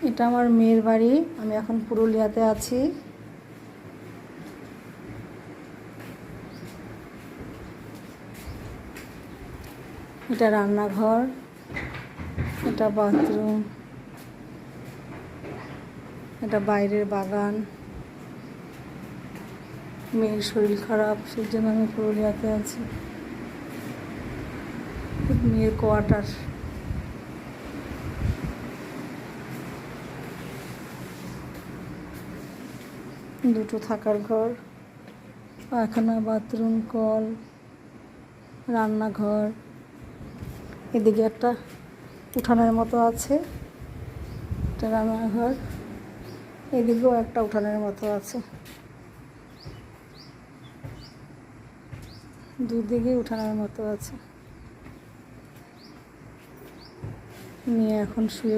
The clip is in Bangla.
এটা আমার মেয়ের বাড়ি। আমি এখন পুরুলিয়াতে আছি। এটা রান্নাঘর, এটা বাথরুম, এটা বাইরের বাগান। মেয়ের শরীর খারাপ, সেই জন্য আমি পুরুলিয়াতে আছি। মেয়ের কোয়ার্টার। দুটো থাকার ঘর, পায়খানা, বাথরুম, কল, রান্নাঘর। এদিকে একটা উঠানের মতো আছে, একটা রান্নাঘর। এদিকেও একটা উঠানের মতো আছে, দুদিকে উঠানের মতো আছে। মেয়ে এখন শুয়ে